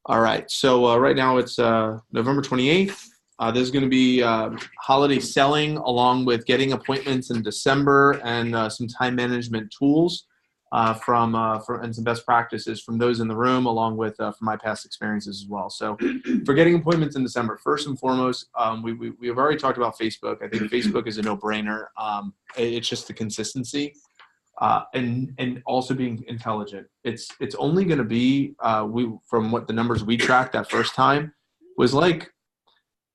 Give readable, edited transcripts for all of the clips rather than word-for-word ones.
All right. So right now it's November 28th. This is going to be holiday selling along with getting appointments in December and some time management tools and some best practices from those in the room, along with from my past experiences as well. So for getting appointments in December, first and foremost, we have already talked about Facebook. I think Facebook is a no-brainer. It's just the consistency. And also being intelligent. It's only going to be from what the numbers we tracked that first time was like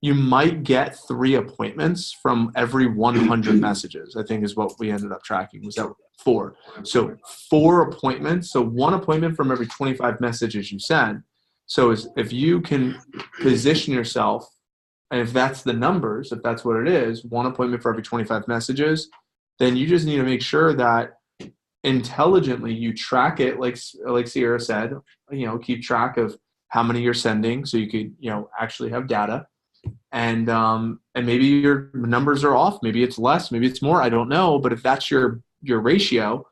you might get 3 appointments from every 100 messages. I think is what we ended up tracking. Was that 4? So 4 appointments. So 1 appointment from every 25 messages you send. So if you can position yourself, and if that's the numbers, if that's what it is, 1 appointment for every 25 messages, then you just need to make sure that intelligently you track it, like Sierra said, keep track of how many you're sending so you could actually have data, and maybe your numbers are off, maybe it's less, maybe it's more, I don't know, but if that's your ratio,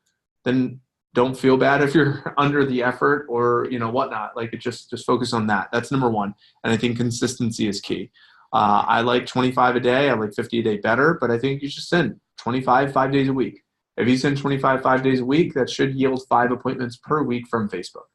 then don't feel bad if you're under the effort or whatnot. Like, it just focus on that. That's number 1. And I think consistency is key. I like 25 a day, I like 50 a day better, but I think you should send 25 5 days a week. If you send 25 5 days a week, that should yield 5 appointments per week from Facebook.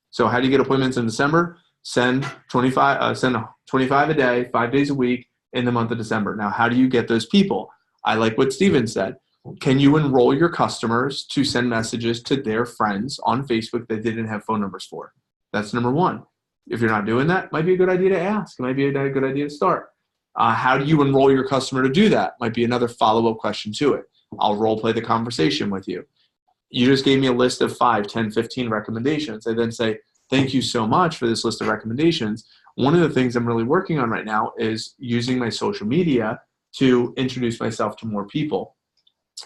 So how do you get appointments in December? Send 25 a day, 5 days a week in the month of December. Now, how do you get those people? I like what Steven said. Can you enroll your customers to send messages to their friends on Facebook that they didn't have phone numbers for? That's number 1. If you're not doing that, it might be a good idea to ask. It might be a good idea to start. How do you enroll your customer to do that? Might be another follow-up question to it. I'll role play the conversation with you. You just gave me a list of 5, 10, 15 recommendations. I then say, thank you so much for this list of recommendations. One of the things I'm really working on right now is using my social media to introduce myself to more people.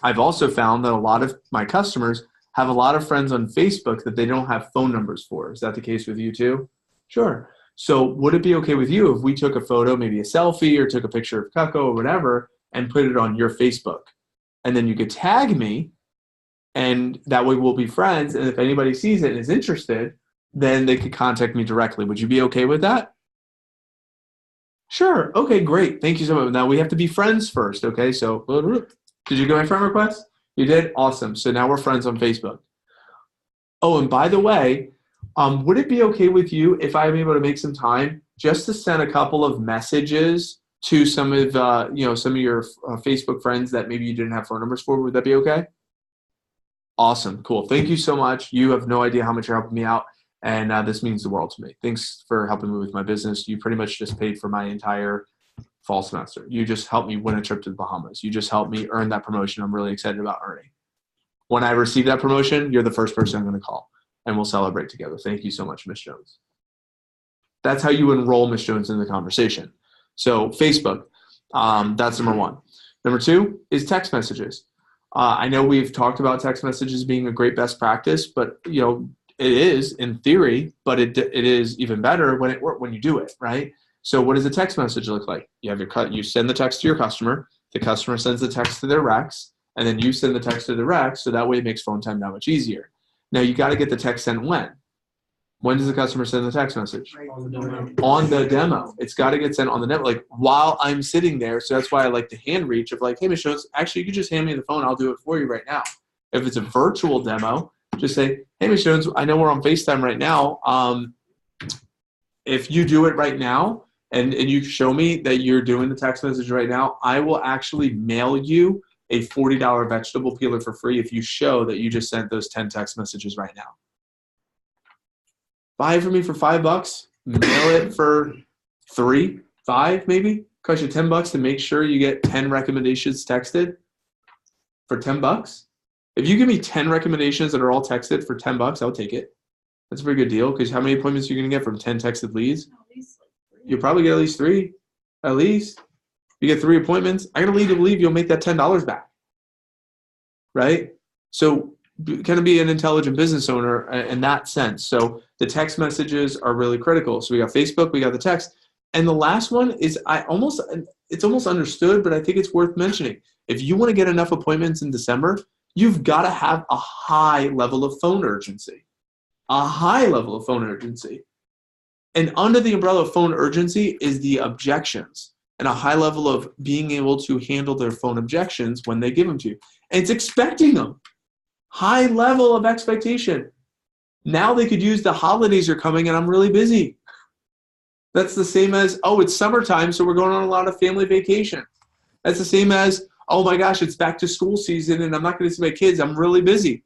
I've also found that a lot of my customers have a lot of friends on Facebook that they don't have phone numbers for. Is that the case with you too? Sure. So would it be okay with you if we took a photo, maybe a selfie, or took a picture of Cutco or whatever, and put it on your Facebook? And then you could tag me, and that way we'll be friends. And if anybody sees it and is interested, then they could contact me directly. Would you be okay with that? Sure. Okay, great. Thank you so much. Now we have to be friends first. Okay, so did you get my friend request? You did? Awesome. So now we're friends on Facebook. Oh, and by the way, would it be okay with you if I'm able to make some time just to send a couple of messages to some of your Facebook friends that maybe you didn't have phone numbers for? Would that be okay? Awesome. Cool. Thank you so much. You have no idea how much you're helping me out, and this means the world to me. Thanks for helping me with my business. You pretty much just paid for my entire fall semester. You just helped me win a trip to the Bahamas. You just helped me earn that promotion I'm really excited about earning. When I receive that promotion, you're the first person I'm going to call, and we'll celebrate together. Thank you so much, Miss Jones. That's how you enroll Miss Jones in the conversation. So Facebook, that's number 1. Number 2 is text messages. I know we've talked about text messages being a great best practice, but it is in theory, but it is even better when you do it, right? So what does a text message look like? You send the text to your customer, the customer sends the text to their Rex, and then you send the text to the Rex, so that way it makes phone time that much easier. Now you got to get the text sent when? When does the customer send the text message? On the demo. It's got to get sent on the demo, like while I'm sitting there. So that's why I like the hand reach of like, hey, Ms. Jones, actually, you can just hand me the phone. I'll do it for you right now. If it's a virtual demo, just say, hey, Ms. Jones, I know we're on FaceTime right now. If you do it right now and you show me that you're doing the text message right now, I will actually mail you a $40 vegetable peeler for free if you show that you just sent those 10 text messages right now. Buy it for me for $5, mail it for 3, 5 maybe. Cost you $10 to make sure you get 10 recommendations texted for $10. If you give me 10 recommendations that are all texted for $10, I'll take it. That's a pretty good deal, because how many appointments are you going to get from 10 texted leads? You'll probably get at least 3. At least. You get 3 appointments. I got to lead to believe you'll make that $10 back. Right? So kind of be an intelligent business owner in that sense. So the text messages are really critical. So we got Facebook, we got the text. And the last one is it's almost understood, but I think it's worth mentioning. If you want to get enough appointments in December, you've got to have a high level of phone urgency. A high level of phone urgency. And under the umbrella of phone urgency is the objections and a high level of being able to handle their phone objections when they give them to you. And it's expecting them. High level of expectation. Now they could use the holidays are coming and I'm really busy. That's the same as, oh, it's summertime, so we're going on a lot of family vacation. That's the same as, oh my gosh, it's back to school season and I'm not going to see my kids. I'm really busy.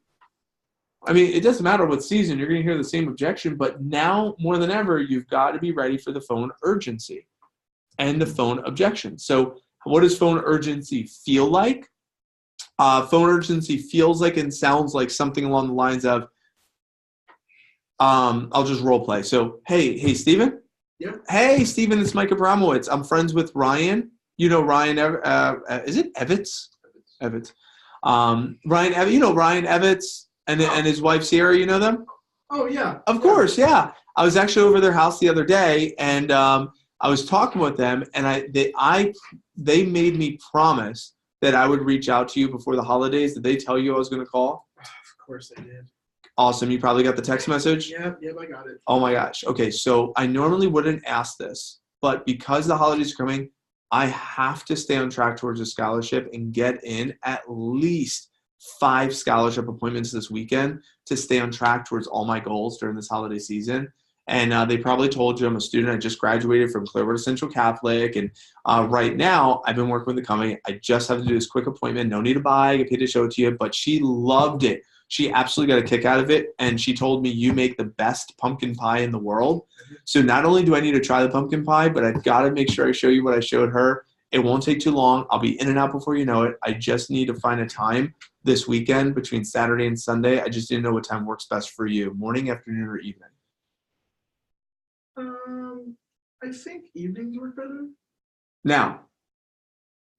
I mean, it doesn't matter what season. You're going to hear the same objection. But now more than ever, you've got to be ready for the phone urgency and the phone objection. So what does phone urgency feel like? Phone urgency feels like and sounds like something along the lines of, I'll just role play. So, hey, Steven? Yeah. Hey, Steven, it's Mike Abramowitz. I'm friends with Ryan. You know Ryan, is it Evitz? Evitz. You know Ryan Evitz and his wife Sierra, you know them? Oh, yeah. Of course, yeah. I was actually over their house the other day, and I was talking with them, and they made me promise that I would reach out to you before the holidays. Did they tell you I was going to call? Of course they did. Awesome. You probably got the text message? Yep, I got it. Oh my gosh. Okay, so I normally wouldn't ask this, but because the holidays are coming, I have to stay on track towards a scholarship and get in at least 5 scholarship appointments this weekend to stay on track towards all my goals during this holiday season. And they probably told you I'm a student. I just graduated from Clearwater Central Catholic. And right now, I've been working with the company. I just have to do this quick appointment. No need to buy. I get paid to show it to you. But she loved it. She absolutely got a kick out of it. And she told me, you make the best pumpkin pie in the world. So not only do I need to try the pumpkin pie, but I've got to make sure I show you what I showed her. It won't take too long. I'll be in and out before you know it. I just need to find a time this weekend between Saturday and Sunday. I just didn't know what time works best for you, morning, afternoon, or evening. I think evenings work better. Now,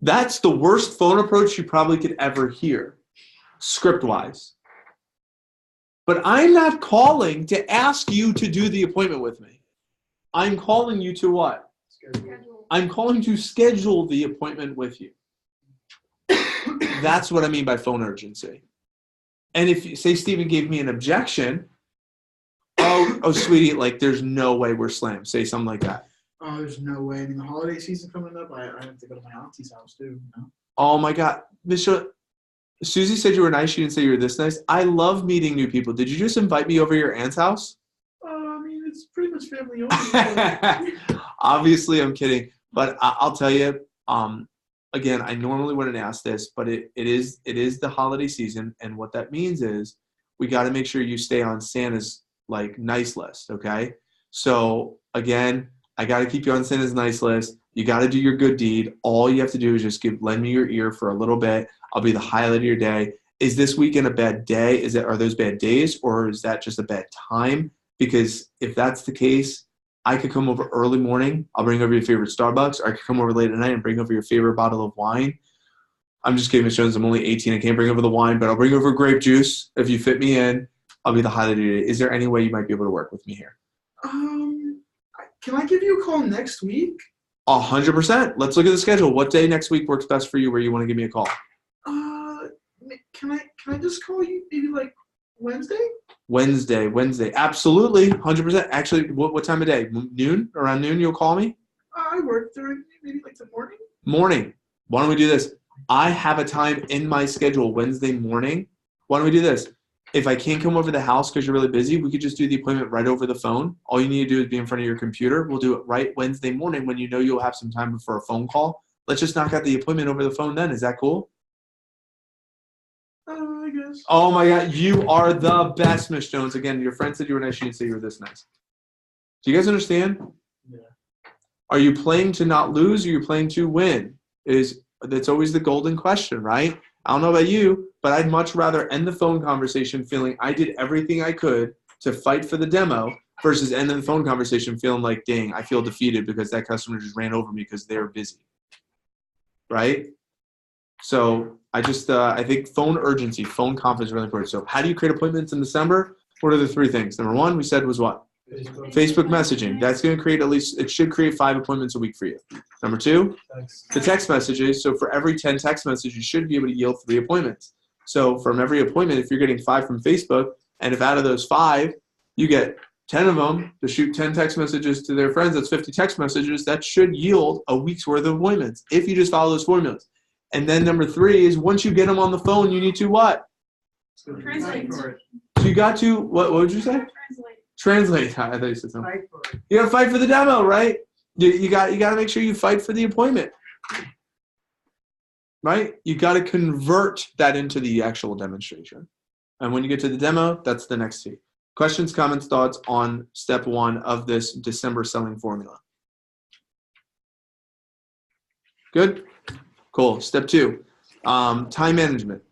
that's the worst phone approach you probably could ever hear, script-wise. But I'm not calling to ask you to do the appointment with me. I'm calling you to what? Schedule. I'm calling to schedule the appointment with you. That's what I mean by phone urgency. And if you say Steven gave me an objection, oh, sweetie, like there's no way we're slammed. Say something like that. Oh, there's no way. I mean, the holiday season coming up, I have to go to my auntie's house too. You know? Oh my God, Susie said you were nice. She didn't say you were this nice. I love meeting new people. Did you just invite me over to your aunt's house? I mean, it's pretty much family only. Obviously, I'm kidding. But I'll tell you, again, I normally wouldn't ask this, but it is the holiday season. And what that means is we got to make sure you stay on Santa's like nice list, okay? So again, I got to keep you on Santa's nice list. You got to do your good deed. All you have to do is just lend me your ear for a little bit. I'll be the highlight of your day. Is this weekend a bad day? Are those bad days, or is that just a bad time? Because if that's the case, I could come over early morning. I'll bring over your favorite Starbucks, or I could come over late at night and bring over your favorite bottle of wine. I'm just kidding, Ms. Jones. I'm only 18. I can't bring over the wine, but I'll bring over grape juice. If you fit me in, I'll be the highlight of your day. Is there any way you might be able to work with me here? Can I give you a call next week? 100%. Let's look at the schedule. What day next week works best for you where you want to give me a call? Can I just call you maybe like Wednesday? Wednesday. Absolutely. 100%. Actually, what time of day? Noon? Around noon you'll call me? I work during maybe like the morning. Morning. Why don't we do this? I have a time in my schedule Wednesday morning. Why don't we do this? If I can't come over the house because you're really busy, we could just do the appointment right over the phone. All you need to do is be in front of your computer. We'll do it right Wednesday morning when you know you'll have some time for a phone call. Let's just knock out the appointment over the phone then. Is that cool? I guess. Oh my God, you are the best, Miss Jones. Again, your friend said you were nice. She didn't say you were this nice. Do you guys understand? Yeah. Are you playing to not lose, or are you playing to win? That's always the golden question, right? I don't know about you, but I'd much rather end the phone conversation feeling I did everything I could to fight for the demo versus ending the phone conversation feeling like, dang, I feel defeated because that customer just ran over me because they're busy, right? So I think phone urgency, phone confidence is really important. So how do you create appointments in December? What are the 3 things? Number 1, we said was what? Facebook messaging. That's going to create it should create 5 appointments a week for you. Number 2, the text messages. So for every 10 text messages, you should be able to yield 3 appointments. So from every appointment, if you're getting 5 from Facebook, and if out of those 5, you get 10 of them to shoot 10 text messages to their friends. That's 50 text messages. That should yield a week's worth of appointments if you just follow those formulas. And then number 3 is once you get them on the phone, you need to what? Translate. So you got to, what would you say? Translate. I thought you said something. You got to fight for the demo, right? You got to make sure you fight for the appointment, right? You got to convert that into the actual demonstration. And when you get to the demo, that's the next T. Questions, comments, thoughts on step 1 of this December selling formula? Good? Cool. Step 2, time management.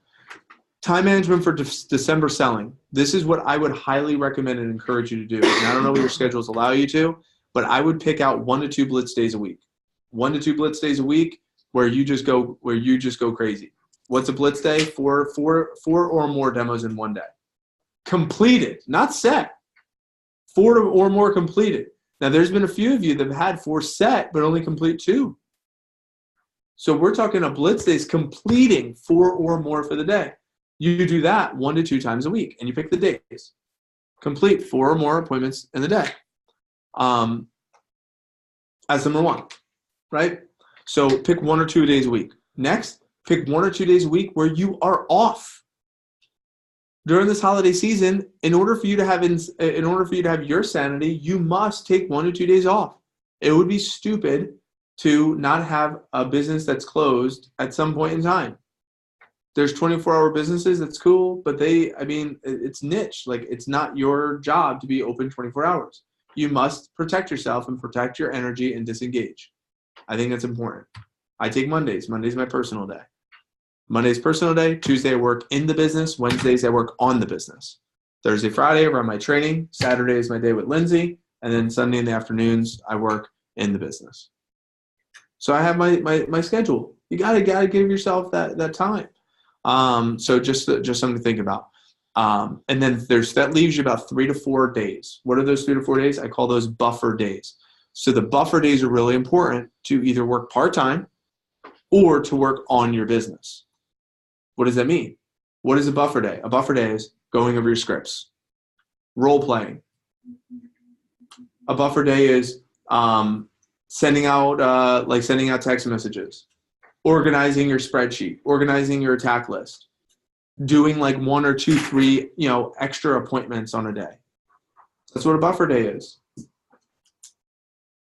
Time management for December selling. This is what I would highly recommend and encourage you to do. And I don't know what your schedules allow you to, but I would pick out 1 to 2 blitz days a week. 1 to 2 blitz days a week where you just go crazy. What's a blitz day? 4 or more demos in one day. Completed, not set. 4 or more completed. Now, there's been a few of you that have had 4 set, but only complete 2. So we're talking a blitz days completing 4 or more for the day. You do that 1 to 2 times a week, and you pick the days. Complete 4 or more appointments in the day. As number 1, right? So pick 1 or 2 days a week. Next, pick 1 or 2 days a week where you are off. During this holiday season, in order for you to have your sanity, you must take 1 to 2 days off. It would be stupid to not have a business that's closed at some point in time. There's 24-hour businesses, that's cool, but it's niche. Like, it's not your job to be open 24 hours. You must protect yourself and protect your energy and disengage. I think that's important. I take Mondays. Monday's my personal day. Monday's personal day. Tuesday I work in the business. Wednesdays I work on the business. Thursday, Friday I run my training. Saturday is my day with Lindsay. And then Sunday in the afternoons I work in the business. So I have my schedule. You gotta give yourself that time. So just something to think about. And then that leaves you about 3 to 4 days. What are those 3 to 4 days? I call those buffer days. So the buffer days are really important to either work part-time or to work on your business. What does that mean? What is a buffer day? A buffer day is going over your scripts, role playing. A buffer day is sending out text messages, organizing your spreadsheet, organizing your attack list, doing like 1 or 2, 3, extra appointments on a day. That's what a buffer day is.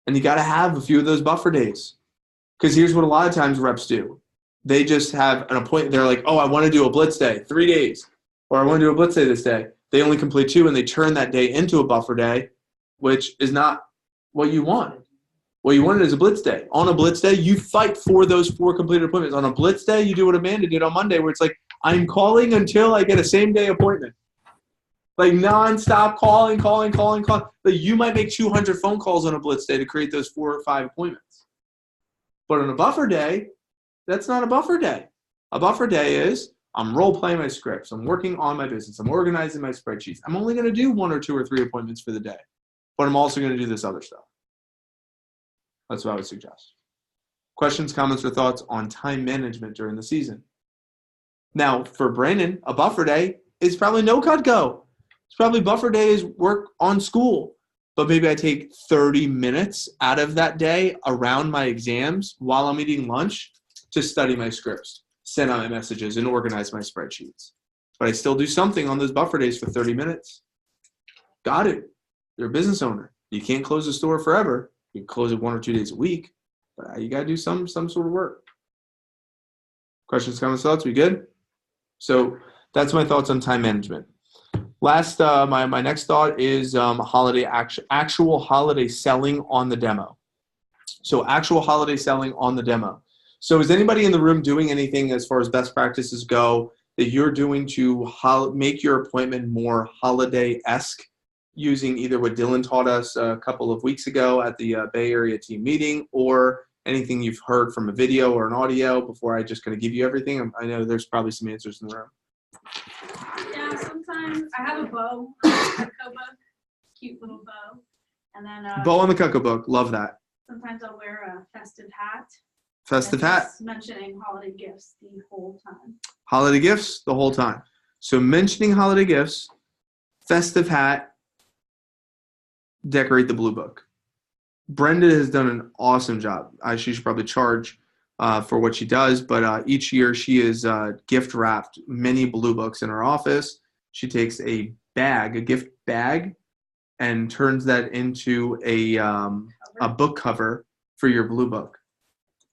And you got to have a few of those buffer days. Because here's what a lot of times reps do. They just have an appointment. They're like, oh, I want to do a blitz day, 3 days. Or I want to do a blitz day this day. They only complete 2 and they turn that day into a buffer day, which is not what you want. What you wanted is a blitz day. On a blitz day, you fight for those 4 completed appointments. On a blitz day, you do what Amanda did on Monday, where it's like, I'm calling until I get a same-day appointment. Like nonstop calling. Like you might make 200 phone calls on a blitz day to create those 4 or 5 appointments. But on a buffer day, that's not a buffer day. A buffer day is I'm role-playing my scripts. I'm working on my business. I'm organizing my spreadsheets. I'm only going to do 1 or 2 or 3 appointments for the day. But I'm also going to do this other stuff. That's what I would suggest. Questions, comments, or thoughts on time management during the season? Now, for Brandon, a buffer day is probably no cut go. It's probably buffer day is work on school. But maybe I take 30 minutes out of that day around my exams while I'm eating lunch to study my scripts, send out my messages, and organize my spreadsheets. But I still do something on those buffer days for 30 minutes. Got it. You're a business owner. You can't close the store forever. You can close it 1 or 2 days a week, but you got to do some sort of work. Questions, comments, thoughts? We good? So that's my thoughts on time management. Last, my next thought is actual holiday selling on the demo. So actual holiday selling on the demo. So is anybody in the room doing anything as far as best practices go that you're doing to make your appointment more holiday-esque, using either what Dylan taught us a couple of weeks ago at the Bay Area team meeting, or anything you've heard from a video or an audio before I just kind of give you everything? I know there's probably some answers in the room. Yeah, sometimes I have a bow, a Cutco book, cute little bow. And then Bow on the Cutco book. Love that. sometimes I'll wear a festive hat. Festive and hat. just mentioning holiday gifts the whole time. Holiday gifts the whole time. So mentioning holiday gifts, festive hat, decorate the blue book. Brenda has done an awesome job. She should probably charge for what she does, but each year she has gift wrapped many blue books in her office. She takes a gift bag, and turns that into a book cover for your blue book.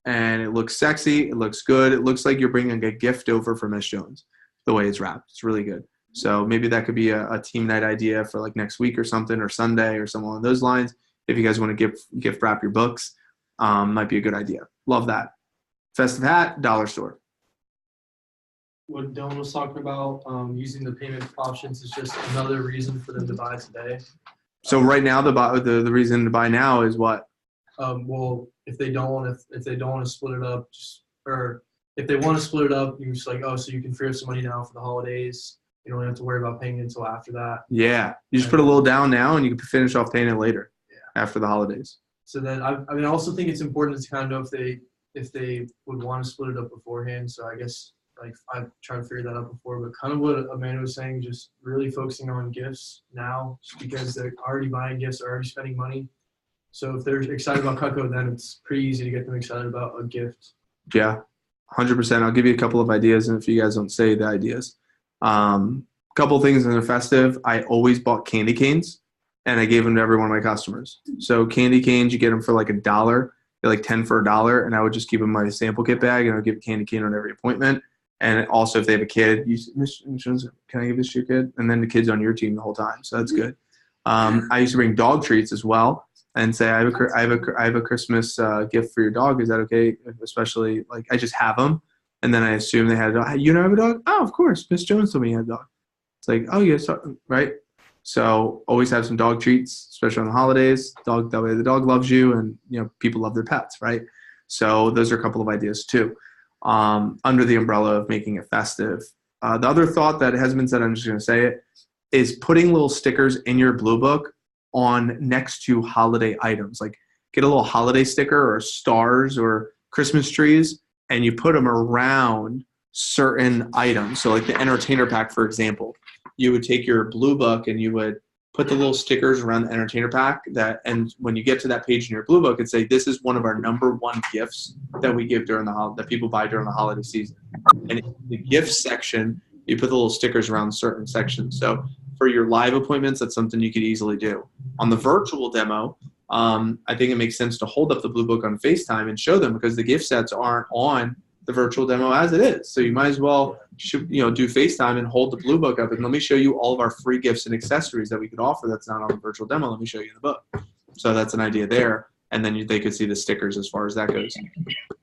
And it looks sexy. It looks good. It looks like you're bringing a gift over for Miss Jones, the way it's wrapped. It's really good. So maybe that could be a team night idea for like next week or something, or Sunday or something along those lines. If you guys want to gift wrap your books, might be a good idea. Love that. Festive hat, dollar store. What Dylan was talking about, using the payment options is just another reason for them to buy today. So right now, the reason to buy now is what? Well, if they don't want to split it up, or if they want to split it up, you're just like, oh, so you can free up some money now for the holidays. You don't have to worry about paying it until after that. Yeah, you just put a little down now, and you can finish off paying it later. Yeah. After the holidays. So then, I also think it's important to kind of know if they would want to split it up beforehand. So I guess like I've tried to figure that out before, but kind of what Amanda was saying, just really focusing on gifts now, just because they're already buying gifts, they're already spending money. So if they're excited about Cutco, then it's pretty easy to get them excited about a gift. Yeah, 100%. I'll give you a couple of ideas, and if you guys don't say the ideas. Couple things in the festive. I always bought candy canes, and I gave them to every one of my customers. So candy canes, you get them for like $1. They're like 10 for $1, and I would just keep them in my sample kit bag, and I would give a candy cane on every appointment. And also, if they have a kid, Miss Jones, can I give this to your kid? And then the kid's on your team the whole time, so that's good. I used to bring dog treats as well, and say I have a Christmas gift for your dog. Is that okay? Especially like I just have them, and then I assume they had a dog. Hey, you don't have a dog? Oh, of course. Miss Jones told me you had a dog. It's like, oh yes, right. So always have some dog treats, especially on the holidays. That way the dog loves you, and people love their pets, right? So those are a couple of ideas too. Under the umbrella of making it festive. The other thought that hasn't been said, I'm just going to say it, is putting little stickers in your blue book on next to holiday items. Like get a little holiday sticker or stars or Christmas trees, and you put them around certain items. So like the entertainer pack, for example, you would take your blue book and you would put the little stickers around the entertainer pack and when you get to that page in your blue book, it'd say, this is one of our #1 gifts that we give during that people buy during the holiday season. And in the gift section, you put the little stickers around certain sections. So for your live appointments, that's something you could easily do. On the virtual demo, I think it makes sense to hold up the blue book on FaceTime and show them, because the gift sets aren't on the virtual demo as it is. So you might as well do FaceTime and hold the blue book up, and let me show you all of our free gifts and accessories that we could offer that's not on the virtual demo. Let me show you the book. So that's an idea there. And then they could see the stickers as far as that goes.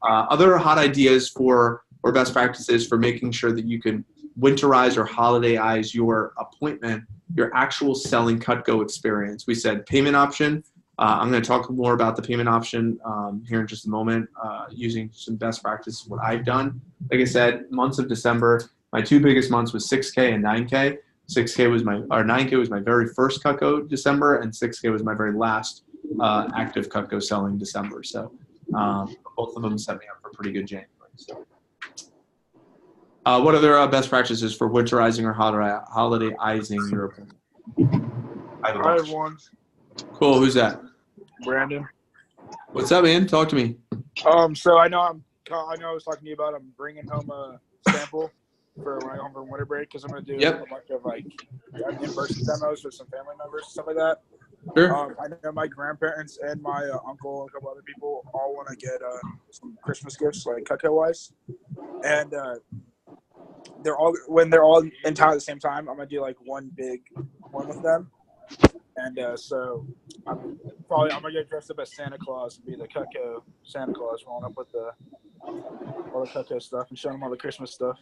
Other hot ideas or best practices for making sure that you can winterize or holidayize your appointment, your actual selling Cutco experience. We said payment option. I'm going to talk more about the payment option here in just a moment, using some best practices, what I've done. Like I said, months of December, my two biggest months was 6K and 9K. 9K was my very first Cutco December, and 6K was my very last active Cutco selling December. So both of them set me up for a pretty good January. So, what other best practices for winterizing or holidayizing your appointment? I have one. Cool. Who's that? Brandon. What's up, man? Talk to me. So I know I was talking to you about I'm bringing home a sample for when I go home for winter break, because I'm going to do a bunch of like in-person demos with some family members, stuff like that. Sure. I know my grandparents and my uncle and a couple other people all want to get some Christmas gifts, like Cutco wise, and when they're all in town at the same time, I'm gonna do like one big one with them. And so I'm gonna get dressed up as Santa Claus and be the Cutco Santa Claus, rolling up with all the Cutco stuff and showing them all the Christmas stuff.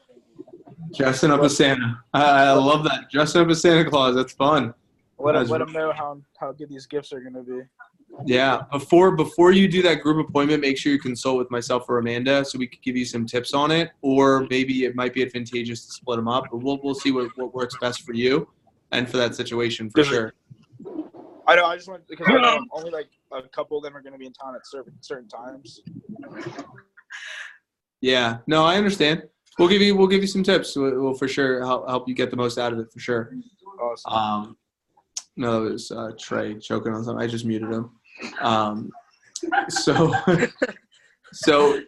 Dressing up as Santa. I love that. Dressing up as Santa Claus. That's fun. Let them know how good these gifts are gonna be. Yeah. Before you do that group appointment, make sure you consult with myself or Amanda so we could give you some tips on it, or maybe it might be advantageous to split them up. But we'll see what works best for you and for that situation for sure. I know. I just want, because I know only like a couple of them are going to be in town at certain times. Yeah. No, I understand. We'll give you some tips. We'll for sure help you get the most out of it for sure. Awesome. No, it was Trey choking on something. I just muted him. So so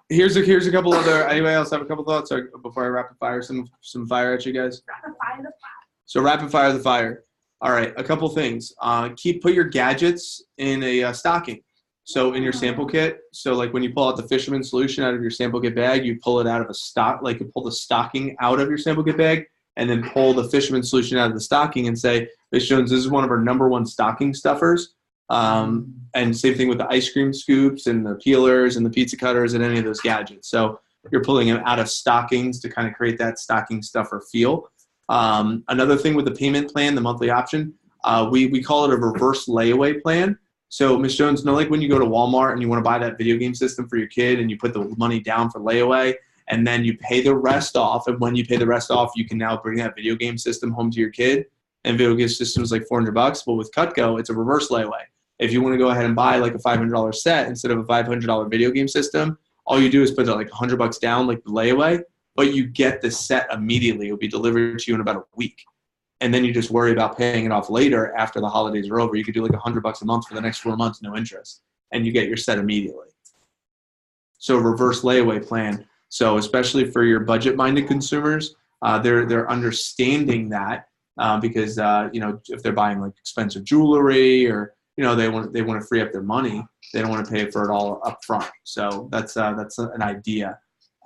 here's a couple other. Anybody else have a couple thoughts before I rapid fire some fire at you guys? Rapid fire the So rapid fire the fire. All right, a couple things. Put your gadgets in a stocking. So in your sample kit, so like when you pull out the Fisherman solution out of your sample kit bag, you pull it out of a stock, like you pull the stocking out of your sample kit bag, and then pull the Fisherman solution out of the stocking and say, Miss Jones, this is one of our #1 stocking stuffers. And same thing with the ice cream scoops and the peelers and the pizza cutters and any of those gadgets. So you're pulling them out of stockings to kind of create that stocking stuffer feel. Another thing with the payment plan, the monthly option, we call it a reverse layaway plan. So, Ms. Jones, like when you go to Walmart and you want to buy that video game system for your kid and you put the money down for layaway and then you pay the rest off. And when you pay the rest off, you can now bring that video game system home to your kid. And video game system is like $400. But with Cutco, it's a reverse layaway. If you want to go ahead and buy like a $500 set instead of a $500 video game system, all you do is put like $100 down, like the layaway, but you get the set immediately. It'll be delivered to you in about a week. And then you just worry about paying it off later after the holidays are over. You could do like $100 a month for the next 4 months, no interest, and you get your set immediately. So reverse layaway plan. So especially for your budget-minded consumers, they're understanding that because if they're buying like expensive jewelry or they want to free up their money, they don't want to pay for it all up front. So that's an idea.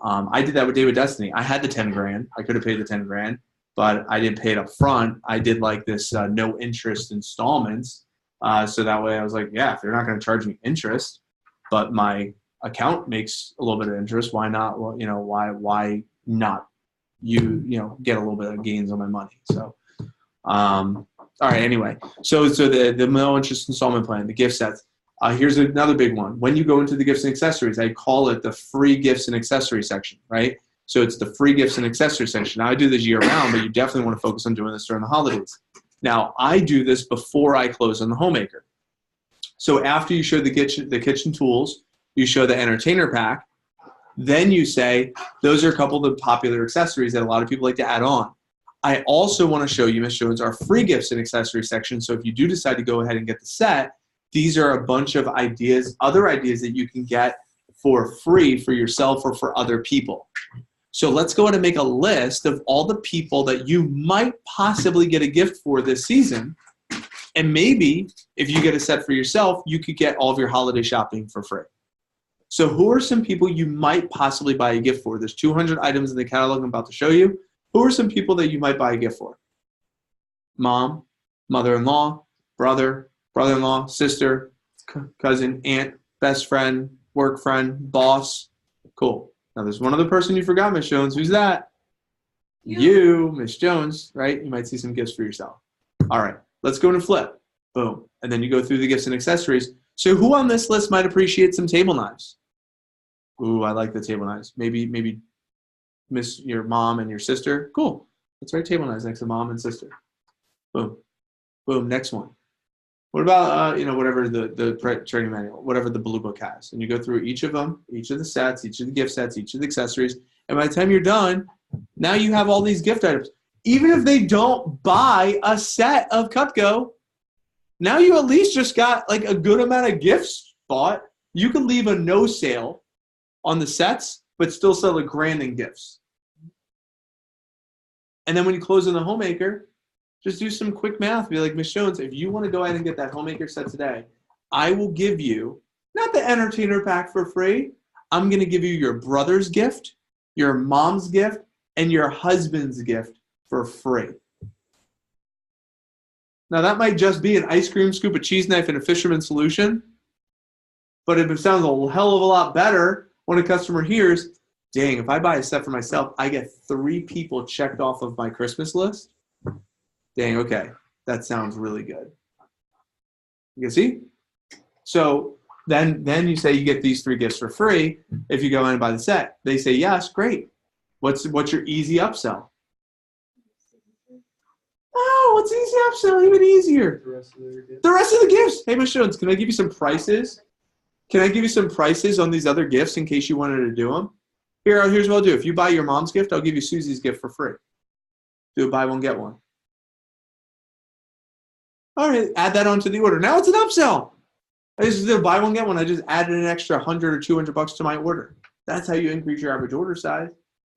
I did that with David Destiny. I had the 10 grand. I could have paid the 10 grand. But I didn't pay it up front. I did like this no interest installments. So that way I was like, yeah, if they're not going to charge me interest, but my account makes a little bit of interest, why not? Well, why not you get a little bit of gains on my money? So, all right, anyway. So the no interest installment plan, the gift sets. Here's another big one. When you go into the gifts and accessories, I call it the free gifts and accessories section, right? So it's the free gifts and accessories section. Now, I do this year round, but you definitely want to focus on doing this during the holidays. Now, I do this before I close on the homemaker. So after you show the kitchen tools, you show the entertainer pack, then you say, those are a couple of the popular accessories that a lot of people like to add on. I also want to show you, Ms. Jones, our free gifts and accessories section. So if you do decide to go ahead and get the set, these are a bunch of ideas, other ideas that you can get for free for yourself or for other people. So let's go ahead and make a list of all the people that you might possibly get a gift for this season. And maybe if you get a set for yourself, you could get all of your holiday shopping for free. So who are some people you might possibly buy a gift for? There's 200 items in the catalog I'm about to show you. Who are some people that you might buy a gift for? Mom, mother-in-law, brother, brother-in-law, sister, cousin, aunt, best friend, work friend, boss. Cool. Now, there's one other person you forgot, Miss Jones. Who's that? You, Miss Jones, right? You might see some gifts for yourself. All right, let's go and flip. Boom. And then you go through the gifts and accessories. So who on this list might appreciate some table knives? Ooh, I like the table knives. Maybe miss your mom and your sister. Cool. Let's write table knives next to mom and sister. Boom. Boom. Next one. What about, whatever the training manual, whatever the blue book has. And you go through each of them, each of the sets, each of the gift sets, each of the accessories. And by the time you're done, now you have all these gift items. Even if they don't buy a set of Cutco, now you at least just got like a good amount of gifts bought. You can leave a no sale on the sets, but still sell a grand in gifts. And then when you close on the homemaker, just do some quick math. Be like, Miss Jones, if you want to go ahead and get that homemaker set today, I will give you, not the entertainer pack for free, I'm going to give you your brother's gift, your mom's gift, and your husband's gift for free. Now, that might just be an ice cream scoop, a cheese knife, and a Fisherman solution. But it sounds a hell of a lot better when a customer hears, dang, if I buy a set for myself, I get 3 people checked off of my Christmas list. Dang, okay, that sounds really good. You can see? So then you say you get these 3 gifts for free if you go in and buy the set. They say yes, great. What's your easy upsell? Oh, what's easy upsell? Even easier. The rest of the gifts. Hey, Ms. Jones, can I give you some prices? Can I give you some prices on these other gifts in case you wanted to do them? Here's what I'll do. If you buy your mom's gift, I'll give you Susie's gift for free. Do a buy one, get one. All right, add that onto the order. Now it's an upsell. I just did a buy one get one. I just added an extra 100 or 200 bucks to my order. That's how you increase your average order size.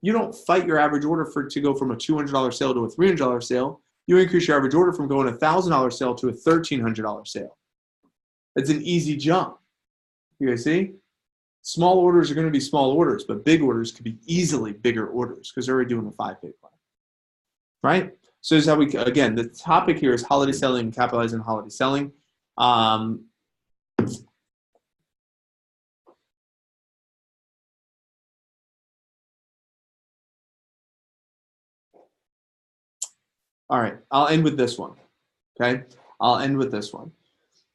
You don't fight your average order to go from a $200 sale to a $300 sale. You increase your average order from going $1,000 sale to a $1,300 sale. It's an easy jump. You guys see? Small orders are going to be small orders, but big orders could be easily bigger orders because they're already doing a 5-pay plan. Right? So this is how we, again, the topic here is holiday selling and capitalizing on holiday selling. All right, I'll end with this one. Okay, I'll end with this one.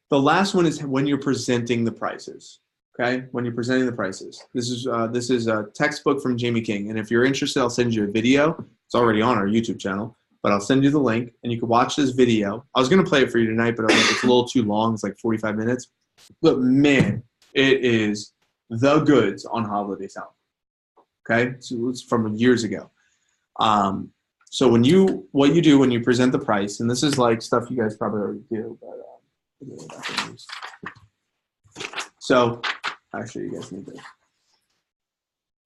The last one is when you're presenting the prices. Okay, when you're presenting the prices. This is a textbook from Jamie King, and if you're interested, I'll send you a video. It's already on our YouTube channel, but I'll send you the link, and you can watch this video. I was going to play it for you tonight, but I think it's a little too long. It's like 45 minutes. But man, it is the goods on holiday selling. Okay, so it's from years ago. So what you do when you present the price, and this is like stuff you guys probably already do, but so actually you guys need this.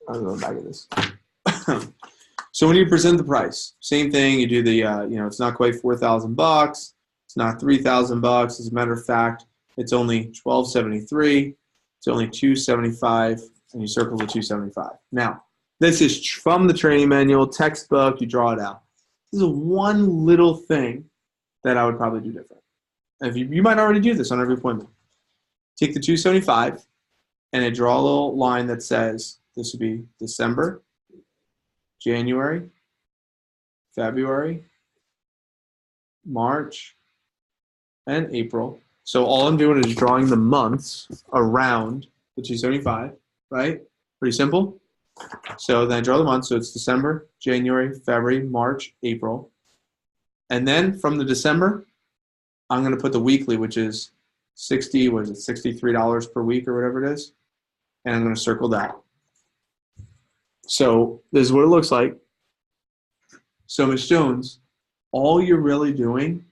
I'll go back at this. So when you present the price, same thing. You do the it's not quite $4,000. It's not $3,000. As a matter of fact, it's only $1,273. It's only $275, and you circle the $275. Now, this is from the training manual, textbook, you draw it out. This is one little thing that I would probably do different. If you might already do this on every appointment. Take the $275 and I draw a little line that says this would be December, January, February, March, and April. So all I'm doing is drawing the months around the $275, right? Pretty simple. So then I draw the month, so it's December, January, February, March, April. And then from the December, I'm going to put the weekly, which is $63 per week or whatever it is. And I'm going to circle that. So this is what it looks like. So Ms. Jones, all you're really doing,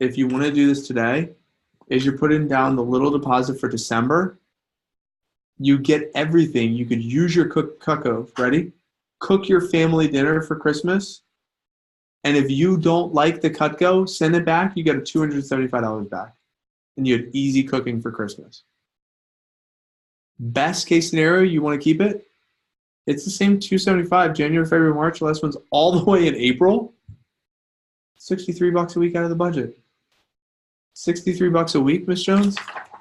if you want to do this today, is you're putting down the little deposit for December. You get everything. You could use your Cutco. Ready? Cook your family dinner for Christmas. And if you don't like the Cutco, send it back. You get a $275 back. And you have easy cooking for Christmas. Best case scenario, you want to keep it? It's the same $275, January, February, March. The last one's all the way in April. $63 a week out of the budget. $63 a week, Miss Jones,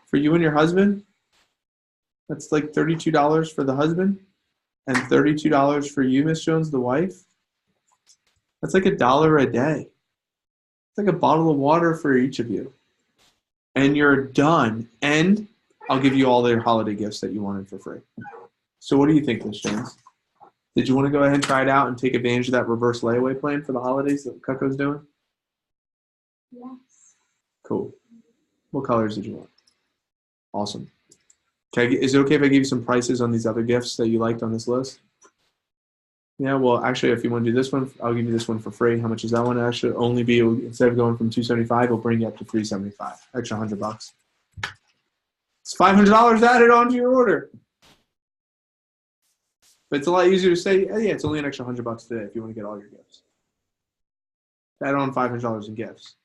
for you and your husband. That's like $32 for the husband and $32 for you, Miss Jones, the wife. That's like $1 a day. It's like a bottle of water for each of you. And you're done. And I'll give you all their holiday gifts that you wanted for free. So what do you think, Miss Jones? Did you want to go ahead and try it out and take advantage of that reverse layaway plan for the holidays that Cutco's doing? Yes. Cool. What colors did you want? Awesome. Okay, is it okay if I give you some prices on these other gifts that you liked on this list? Yeah, well, actually, if you want to do this one, I'll give you this one for free. How much is that one? It should only be, instead of going from $275, it'll bring you up to $375. Extra $100. It's $500 added onto your order. But it's a lot easier to say, oh, yeah, it's only an extra $100 today if you want to get all your gifts. Add on $500 in gifts.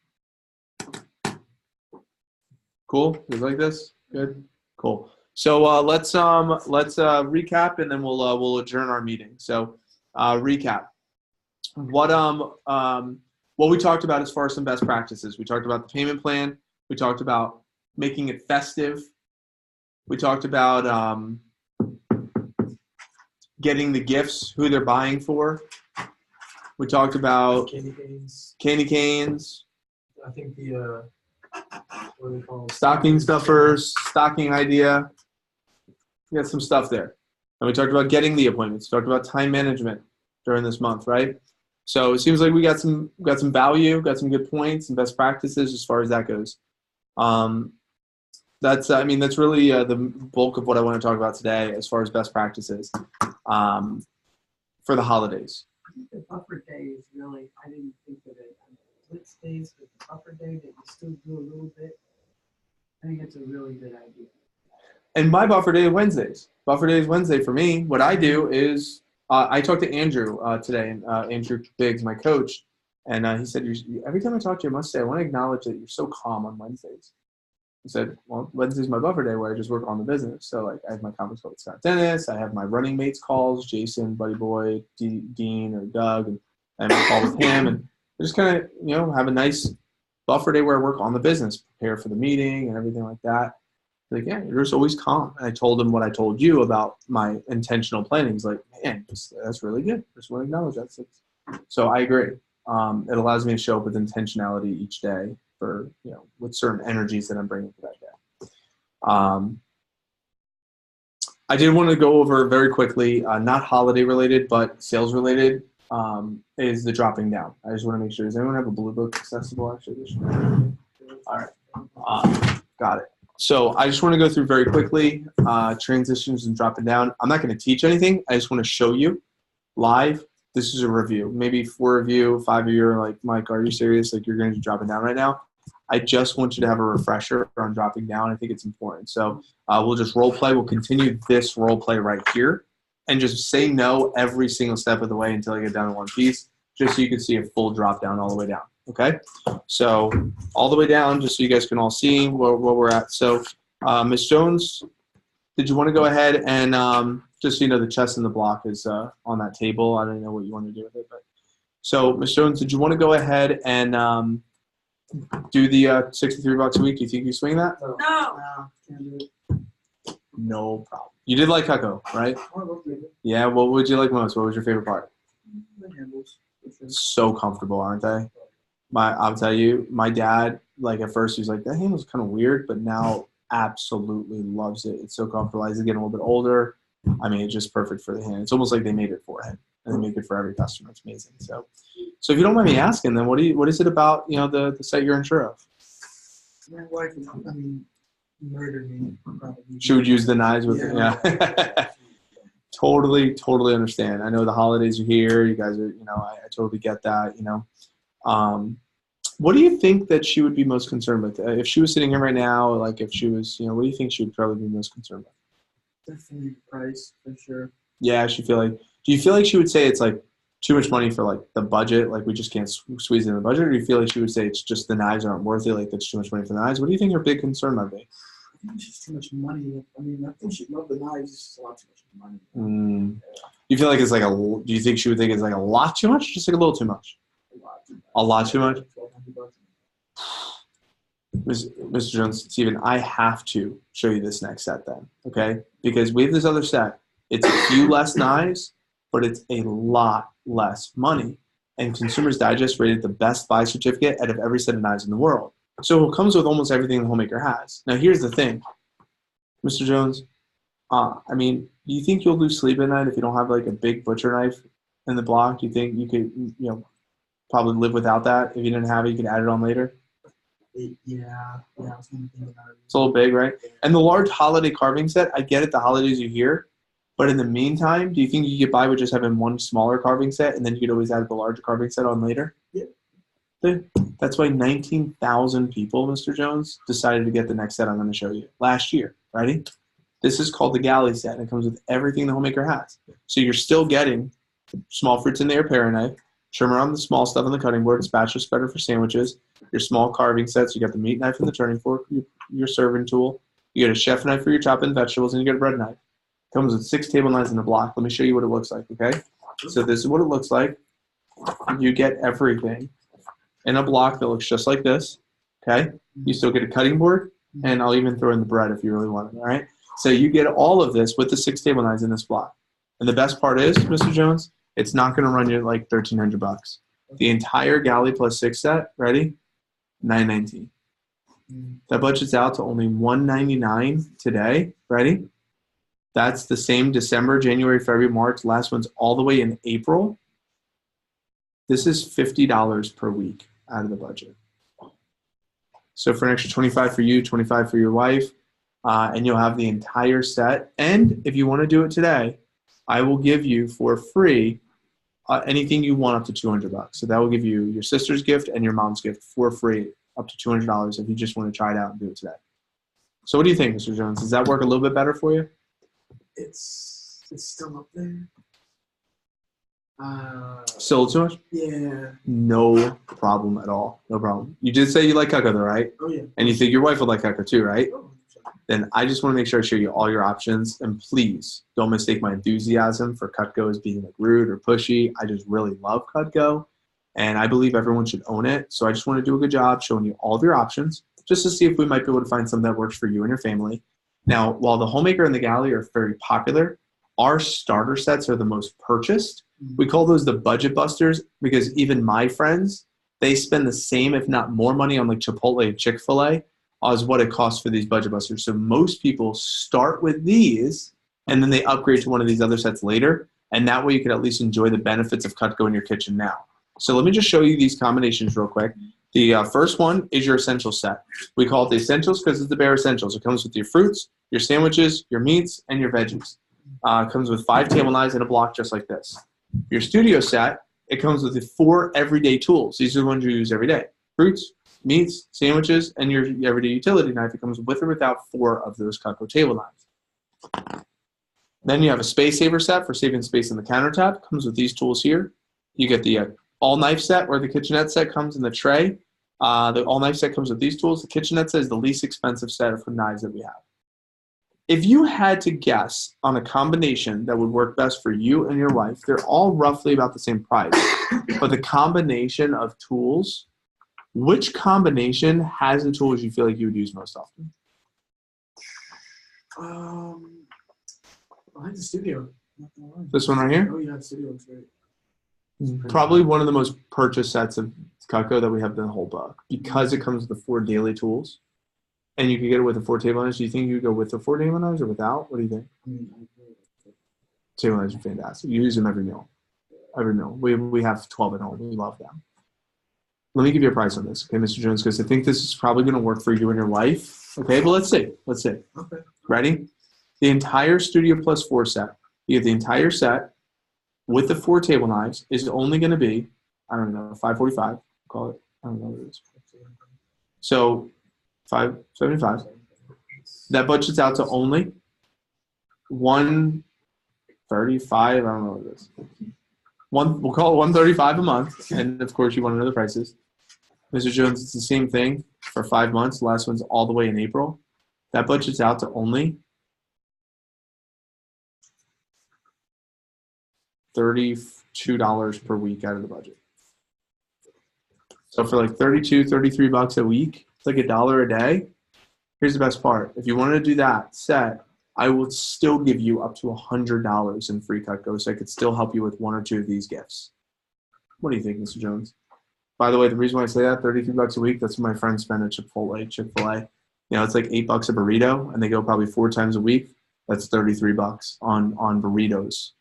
Cool? You like this? Good? Cool. So let's recap and then we'll adjourn our meeting. So recap. What we talked about as far as some best practices. We talked about the payment plan. We talked about making it festive. We talked about getting the gifts, who they're buying for. We talked about candy canes. I think the what are they called? Stocking stuffers, stocking idea. We got some stuff there. And we talked about getting the appointments. We talked about time management during this month, right? So it seems like we got some value, got some good points and best practices as far as that goes. That's really the bulk of what I want to talk about today as far as best practices for the holidays. I think the buffer day is really, I didn't think of it. blitz days with the buffer day that you still do a little bit. I think it's a really good idea. And my buffer day is Wednesdays. Buffer day is Wednesday for me. What I do is I talked to Andrew today, and Andrew Biggs, my coach, and he said, every time I talk to you, I must say, I want to acknowledge that you're so calm on Wednesdays. I said, well, Wednesday's my buffer day where I just work on the business. So, like, I have my conference call with Scott Dennis. I have my running mates calls, Jason, Buddy Boy, Dean, or Doug, and I have a call with him. And I just kind of, have a nice buffer day where I work on the business, prepare for the meeting and everything like that. Like, yeah, you're just always calm. And I told him what I told you about my intentional planning. He's like, man, that's really good. Just want to acknowledge that. So I agree. It allows me to show up with intentionality each day for, with certain energies that I'm bringing to that day. I did want to go over very quickly, not holiday related, but sales related, is the dropping down. I just want to make sure, does anyone have a blue book accessible actually this year? All right. Got it. So I just want to go through very quickly, transitions and dropping down. I'm not going to teach anything. I just want to show you live. This is a review. Maybe 4 of you, 5 of you are like, Mike, are you serious? Like, you're going to be dropping down right now? I just want you to have a refresher on dropping down. I think it's important. So we'll just role play. We'll continue this role play right here and just say no every single step of the way until I get down to one piece, just so you can see a full drop down all the way down. Okay? So all the way down, just so you guys can all see where we're at. So Ms. Jones, did you want to go ahead and just so you know, the chest and the block is on that table. I don't know what you want to do with it. But so Ms. Jones, did you want to go ahead and do the $63 a week? Do you think you swing that? No. Can't do it. No problem. You did like Cutco, right? I love it. Yeah. What would you like most? What was your favorite part? The handles. for sure. So comfortable, aren't they? I'll tell you, my dad, like at first he was like, that handle's kind of weird, but now absolutely loves it. It's so comfortable. He's getting a little bit older. I mean, it's just perfect for the hand. It's almost like they made it for him, and they make it for every customer. It's amazing. So if you don't mind me asking, then what is it about the set you're unsure of? My wife, murdered me. Probably. She would use the knives with it. Yeah. Totally understand. I know the holidays are here. You guys are, I totally get that. What do you think that she would be most concerned with? If she was sitting here right now, like if she was, what do you think she would probably be most concerned with? Definitely the price, for sure. Yeah, do you feel like she would say it's like too much money for like the budget, like we just can't squeeze it in the budget, or do you feel like she would say it's just the knives aren't worth it, like that's too much money for the knives? What do you think her big concern might be? I think it's just too much money. I think she'd love the knives. It's just a lot too much money. You feel like it's like do you think she would think it's like a lot too much, or just like a little too much? A lot too much? $1,200. Mr. Jones, Stephen, I have to show you this next set then, okay? Because we have this other set. It's a few less knives, but it's a lot less money. And Consumers Digest rated the best buy certificate out of every set of knives in the world. So it comes with almost everything the homemaker has. Now, here's the thing, Mr. Jones. Do you think you'll lose sleep at night if you don't have like a big butcher knife in the block? Do you think you could, probably live without that? If you didn't have it, you could add it on later? Yeah, I was going to think about it. It's a little big, right? And the large holiday carving set, I get it, the holidays are here. But in the meantime, do you think you could buy with just having one smaller carving set and then you could always add the larger carving set on later? Yeah. That's why 19,000 people, Mr. Jones, decided to get the next set I'm going to show you last year. Ready? This is called the galley set. It comes with everything the homemaker has. So you're still getting small fruits in the air paring knife, trimmer on the small stuff on the cutting board, spatula spreader for sandwiches, your small carving sets. You got the meat knife and the turning fork, your serving tool. You get a chef knife for your chopping vegetables, and you get a bread knife. Comes with 6 table knives in the block. Let me show you what it looks like, okay? So this is what it looks like. You get everything in a block that looks just like this, okay? You still get a cutting board, and I'll even throw in the bread if you really want it, all right? So you get all of this with the 6 table knives in this block. And the best part is, Mr. Jones, it's not going to run you like $1,300. The entire galley plus 6 set, ready? $919. That budgets out to only $199 today, ready? That's the same December, January, February, March. Last one's all the way in April. This is $50 per week out of the budget. So for an extra $25 for you, $25 for your wife, and you'll have the entire set. And if you want to do it today, I will give you for free anything you want up to $200. So that will give you your sister's gift and your mom's gift for free, up to $200 if you just want to try it out and do it today. So what do you think, Mr. Jones? Does that work a little bit better for you? It's still up there. Still too much? Yeah. No problem at all. No problem. You did say you like Cutco though, right? Oh yeah. And you think your wife would like Cutco too, right? Oh, Then I just want to make sure I show you all your options. And please don't mistake my enthusiasm for Cutco as being like rude or pushy. I just really love Cutco, and I believe everyone should own it. So I just want to do a good job showing you all of your options just to see if we might be able to find something that works for you and your family. Now, while the Homemaker and the Galley are very popular, our starter sets are the most purchased. We call those the budget busters because even my friends, they spend the same, if not more money on like Chipotle and Chick-fil-A as what it costs for these budget busters. So most people start with these and then they upgrade to one of these other sets later. And that way you can at least enjoy the benefits of Cutco in your kitchen now. So let me just show you these combinations real quick. The first one is your essentials set. We call it the essentials because it's the bare essentials. It comes with your fruits, your sandwiches, your meats, and your veggies. It comes with 5 table knives and a block just like this. Your studio set, it comes with the 4 everyday tools. These are the ones you use every day. Fruits, meats, sandwiches, and your everyday utility knife. It comes with or without 4 of those Cutco table knives. Then you have a space saver set for saving space on the countertop. It comes with these tools here. You get the all knife set where the kitchenette set comes in the tray. The all knife set comes with these tools. The kitchenette set is the least expensive set of knives that we have. If you had to guess on a combination that would work best for you and your wife, they're all roughly about the same price. But the combination of tools, which combination has the tools you feel like you would use most often? I like the studio. Not gonna lie. This one right here? Oh yeah, the studio looks great. Probably one of the most purchased sets of Cutco that we have in the whole book because it comes with the 4 daily tools. And you can get it with the 4 table knives. Do you think you would go with the 4 table knives or without? What do you think? I mean, I agree with it. Table knives are fantastic. You use them every meal. Every meal. We have 12 at home. We love them. Let me give you a price on this, okay, Mr. Jones, because I think this is probably going to work for you and your wife. Okay, but let's see. Let's see. Okay. Ready? The entire Studio Plus 4 set, you get the entire set with the 4 table knives is only going to be, I don't know, $545. Call it. I don't know what it is. So $575. That budgets out to only $135. I don't know what it is. We'll call it $135 a month, and of course you want to know the prices. Mr. Jones, it's the same thing for 5 months. The last one's all the way in April. That budgets out to only $32 per week out of the budget. So for like $33 a week, it's like $1 a day. Here's the best part. If you wanted to do that set, I will still give you up to $100 in free Cutco, so I could still help you with 1 or 2 of these gifts. What do you think, Mr. Jones? By the way, the reason why I say that, $33 a week, that's what my friends spend at Chipotle, Chick-fil-A. You know, it's like $8 a burrito, and they go probably 4 times a week. That's $33 on burritos.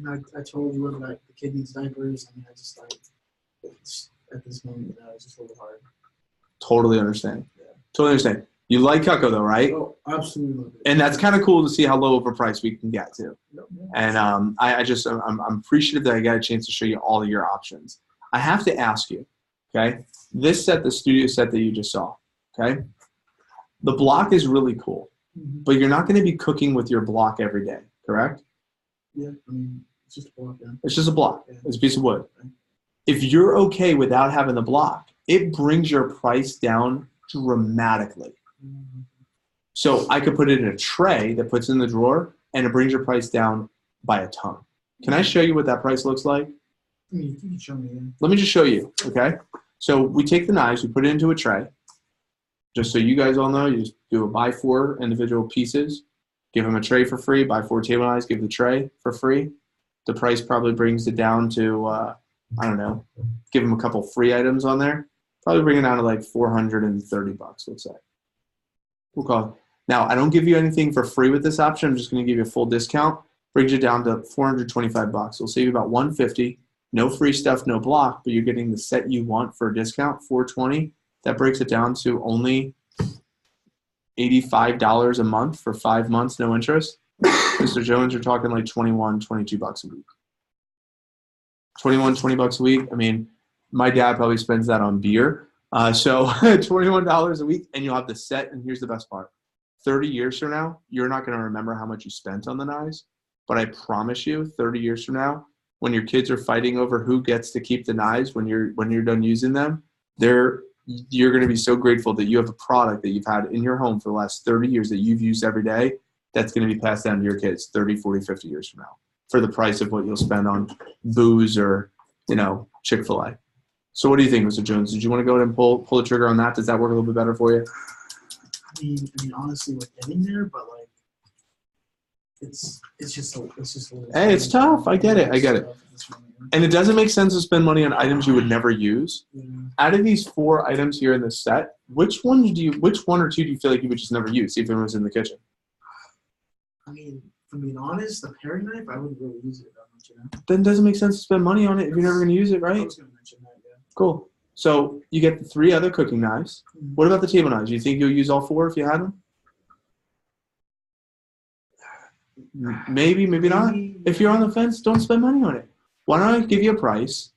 I totally look like the kid needs diapers. I mean, I just like it's, at this moment, it's just a little hard. Totally understand. Totally understand. You like Cutco though, right? Oh, absolutely love it. And that's kind of cool to see how low of a price we can get to. Yeah. And I'm appreciative that I got a chance to show you all of your options. I have to ask you, okay? This set, the studio set that you just saw, okay? The block is really cool, but you're not going to be cooking with your block every day, correct? Yeah, I mean, it's just a block, yeah. It's just a block. Yeah. It's a piece of wood. If you're okay without having the block, it brings your price down dramatically. So I could put it in a tray that puts in the drawer, and it brings your price down by a ton. Can I show you what that price looks like? I mean, you can show me. Yeah. Let me just show you, okay? So we take the knives, we put it into a tray. Just so you guys all know, you just do a buy 4 individual pieces, give them a tray for free, buy 4 table knives, give the tray for free. The price probably brings it down to, I don't know, give them a couple free items on there. Probably bring it down to like $430, let's say. We'll call it. Now, I don't give you anything for free with this option. I'm just going to give you a full discount. Brings you down to $425. We'll save you about $150. No free stuff, no block, but you're getting the set you want for a discount, $420. That breaks it down to only $85 a month for 5 months, no interest. Mr. Jones, you're talking like $21, $22 a week. 20 bucks a week. I mean, my dad probably spends that on beer. So $21 a week, and you'll have the set. And here's the best part: 30 years from now, you're not going to remember how much you spent on the knives. But I promise you, 30 years from now, when your kids are fighting over who gets to keep the knives when you're done using them, you're going to be so grateful that you have a product that you've had in your home for the last 30 years that you've used every day. That's going to be passed down to your kids 30, 40, 50 years from now for the price of what you'll spend on booze or, Chick-fil-A. So what do you think, Mr. Jones? Did you want to go ahead and pull the trigger on that? Does that work a little bit better for you? I mean, honestly, we're getting there, but like, it's just a little. Hey, it's tough. I get it. And it doesn't make sense to spend money on items you would never use. Yeah. Out of these 4 items here in this set, which one or two do you feel like you would just never use, even if it was in the kitchen? I mean, for being honest, the paring knife, I wouldn't really use it that much, Then it doesn't make sense to spend money on it if you're never going to use it, I right? was gonna mention that, yeah. Cool. So you get the 3 other cooking knives. What about the table knives? Do you think you'll use all 4 if you had them? Maybe, maybe not. If you're on the fence, don't spend money on it. Why don't I give you a price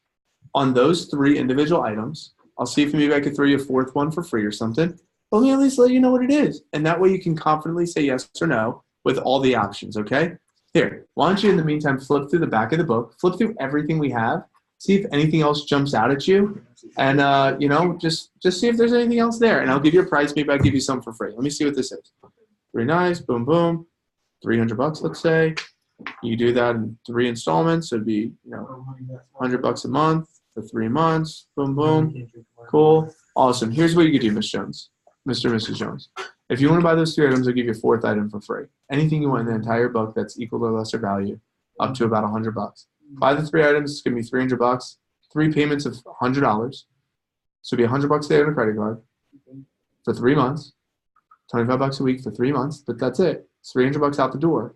on those 3 individual items? I'll see if maybe I could throw you a 4th one for free or something. But let me at least let you know what it is. And that way you can confidently say yes or no with all the options, okay? Here, why don't you in the meantime flip through the back of the book, flip through everything we have, see if anything else jumps out at you, and just see if there's anything else there. And I'll give you a price. Maybe I'll give you some for free. Let me see what this is. 3 knives, boom, boom. $300, let's say. You do that in 3 installments. It'd be, $100 a month for 3 months. Boom, boom. Cool. Awesome. Here's what you could do, Miss Jones. Mr. and Mrs. Jones. If you want to buy those 3 items, I'll give you a 4th item for free. Anything you want in the entire book that's equal or lesser value, up to about $100. Buy the 3 items, it's going to be $300. 3 payments of $100. So it'd be $100 a day on a credit card for 3 months. $25 a week for 3 months, but that's it. It's $300 out the door.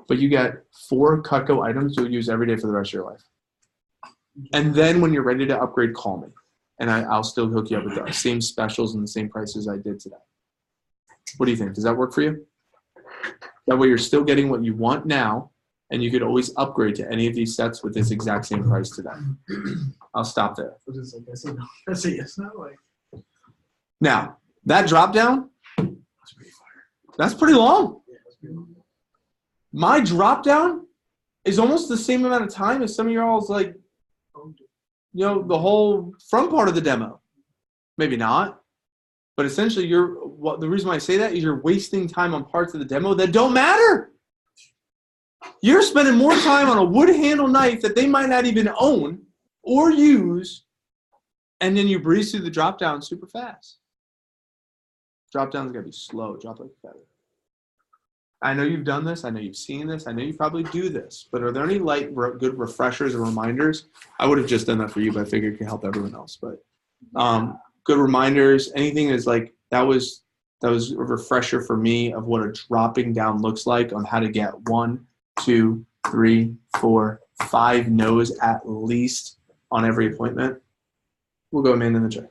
But you get 4 Cutco items you'll use every day for the rest of your life. And then when you're ready to upgrade, call me. And I'll still hook you up with the same specials and the same prices I did today. What do you think? Does that work for you? That way you're still getting what you want now, and you could always upgrade to any of these sets with this exact same price today. I'll stop there. I say yes now. Like, Now, that drop down, that's pretty fire. that's pretty long. Yeah, that's pretty long. My drop down is almost the same amount of time as some of y'all's, like, the whole front part of the demo. Maybe not. But essentially, the reason why I say that is you're wasting time on parts of the demo that don't matter. You're spending more time on a wood handle knife that they might not even own or use, and then you breeze through the drop down super fast. Drop down's got to be slow. Drop like a feather. I know you've done this. I know you've seen this. I know you probably do this. But are there any good refreshers or reminders? I would have just done that for you, but I figured it could help everyone else. But good reminders, anything is like that was a refresher for me of what a dropping down looks like on how to get 1, 2, 3, 4, 5 no's at least on every appointment. We'll go man in the chair.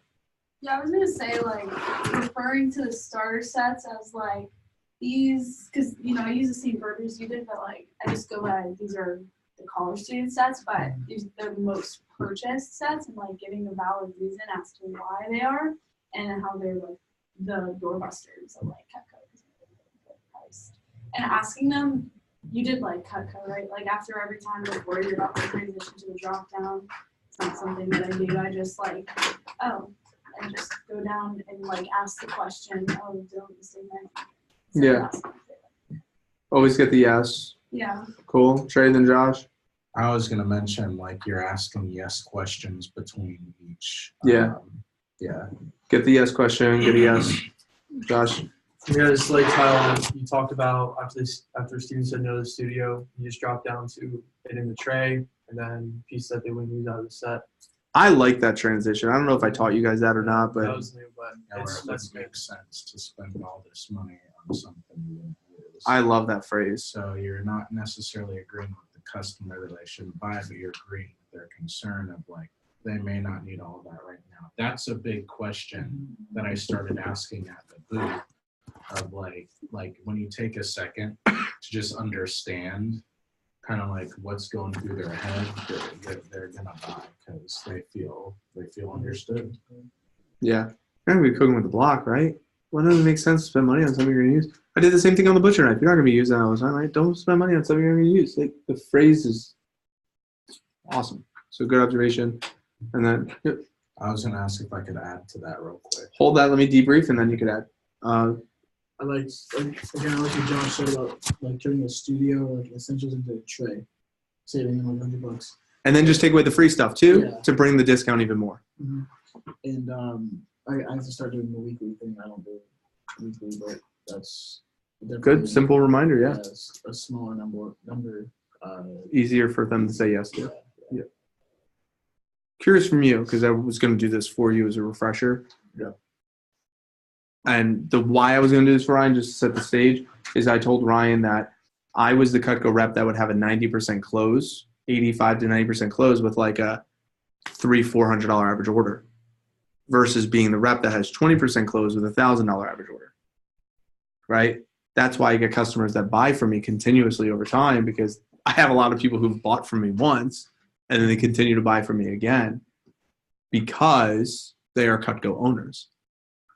Yeah, I was gonna say, like, referring to the starter sets as like these, because I use the same verbiage you did, but like I just go by these are the college student sets, but they're the most purchased sets, and like giving a valid reason as to why they are and how they're like the doorbusters of like Cutco priced. And asking them, you did like Cutco, right? Like after every time you're worried about the transition to the drop down, it's not something that I do. I just like, and just go down and like ask the question, don't say that. Yeah. Always get the yes. Yeah. Cool. Trey, then Josh. I was going to mention, like, you're asking yes questions between each. Yeah. Yeah. Get the yes question. Get a yes. Josh. Yeah, just like how you talked about after students said no to the studio, you just drop down to it in the tray and then piece that they wouldn't use out of the set. I like that transition. I don't know if I taught you guys that or not, That but was new, but Yeah, where it that's doesn't make sense to spend all this money on something you won't use. I love that phrase. So you're not necessarily agreeing with the customer that they shouldn't buy, but you're agreeing with their concern of like, they may not need all that right now. That's a big question that I started asking at the booth of like when you take a second to just understand kind of like what's going through their head that they're gonna buy because they feel understood. Yeah. You're not gonna be cooking with the block, right? Well, doesn't it make sense to spend money on something you're gonna use? I did the same thing on the butcher knife. You're not gonna be using that all the time, right? Don't spend money on something you're gonna use. Like, the phrase is awesome. So good observation. And then I was gonna ask if I could add to that real quick. hold that. Let me debrief, and then you could add. I like again, I like what Josh said about like turning the studio like essentials into a tray, saving them like $100. And then just take away the free stuff too Yeah. to bring the discount even more. And I have to start doing the weekly thing. I don't do it weekly, but that's Good, definitely, simple reminder. Yeah. it's a smaller number. Easier for them to say yes to. Yeah. Curious from you, because I was going to do this for you as a refresher. Yeah. And the why I was going to do this for Ryan, just to set the stage, is I told Ryan that I was the Cutco rep that would have a 90% close, 85 to 90% close with like a $400 average order, versus being the rep that has 20% close with a $1,000 average order. Right? That's why I get customers that buy from me continuously over time, because I have a lot of people who've bought from me once and then they continue to buy from me again because they are Cutco owners.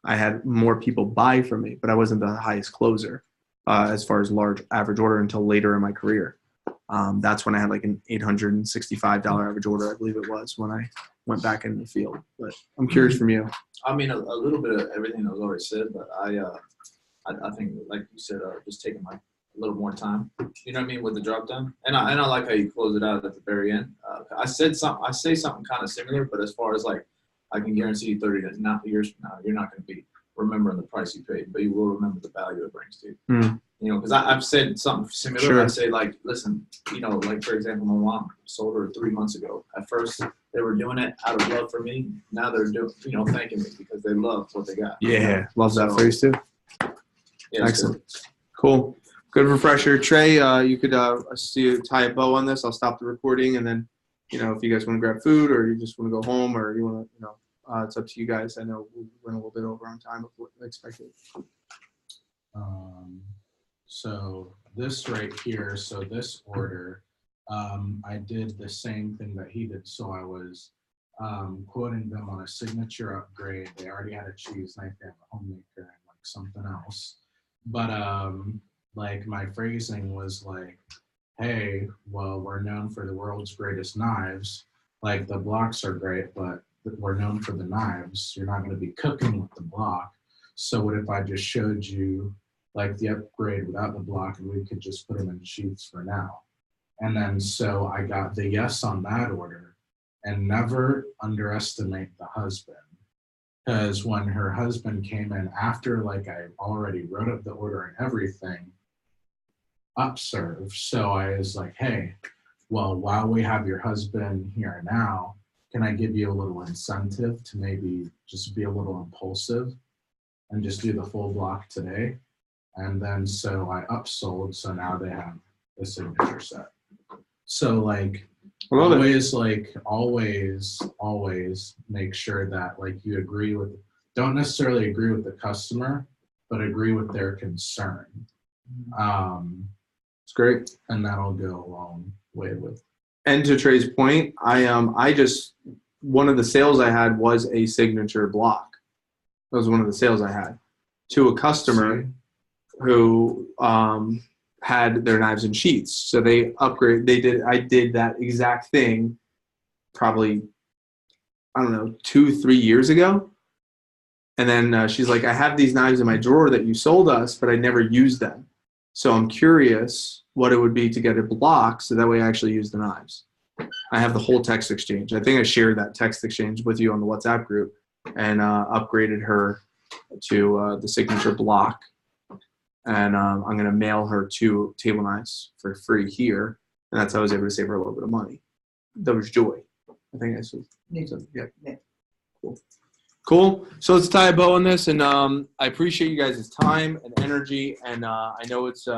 I had more people buy from me, but I wasn't the highest closer as far as large average order until later in my career. That's when I had like an $865 average order, I believe it was, when I went back in the field. But I'm curious from you. I mean, a little bit of everything that was already said, but I think, like you said, just taking like a little more time. You know what I mean, with the drop down. And I like how you close it out at the very end. I say something kind of similar, but as far as like, I can guarantee you 30 years from now, you're not going to be remembering the price you paid, but you will remember the value it brings to you. Mm. You know, because I've said something similar. Sure. I say, like, listen, you know, like, for example, my mom sold her 3 months ago. At first, they were doing it out of love for me. Now they're doing, you know, thanking me because they love what they got. Yeah, love that So, phrase too. Yeah, Excellent. Cool. Good refresher. Trey, you could see you tie a bow on this. I'll stop the recording, and then, you know, if you guys want to grab food or you just want to go home or you want to, you know, it's up to you guys. I know we went a little bit over on time of what expected. So this right here, so this order, I did the same thing that he did. So I was quoting them on a signature upgrade. They already had a cheese knife, they have a homemaker and like something else. But like my phrasing was like, hey, well, we're known for the world's greatest knives. Like the blocks are great, but we're known for the knives. You're not going to be cooking with the block. So what if I just showed you like the upgrade without the block and we could just put them in sheets for now? And then so I got the yes on that order. And never underestimate the husband. Because when her husband came in after like I already wrote up the order and everything, upserve. So I was like, hey, well, while we have your husband here now, can I give you a little incentive to maybe just be a little impulsive and just do the full block today? And then so I upsold, so now they have the signature set. So like always make sure that like you agree with, don't necessarily agree with the customer, but agree with their concern. It's great. And that'll go a long way with. And to Trey's point, I just, one of the sales I had was a signature block. That was one of the sales I had to a customer who had their knives in sheets. So they upgrade. I did that exact thing probably, I don't know, 2-3 years ago. And then she's like, I have these knives in my drawer that you sold us, but I never used them. So I'm curious what it would be to get a block so that way I actually use the knives. I have the whole text exchange. I think I shared that text exchange with you on the WhatsApp group and upgraded her to the signature block. And I'm going to mail her 2 table knives for free here. And that's how I was able to save her a little bit of money. That was joy. I think I said. So, yeah. Cool. Cool. So let's tie a bow on this. And I appreciate you guys' time and energy. And I know it's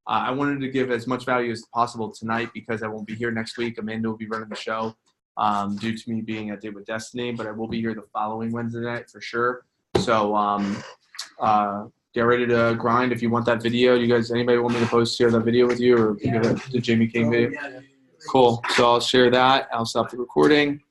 I wanted to give as much value as possible tonight because I won't be here next week. Amanda will be running the show due to me being at Date with Destiny. But I will be here the following Wednesday night for sure. So get ready to grind. If you want that video, you guys, anybody want me to post share that video with you, or give it the Jamie King video? Cool. So I'll share that. I'll stop the recording.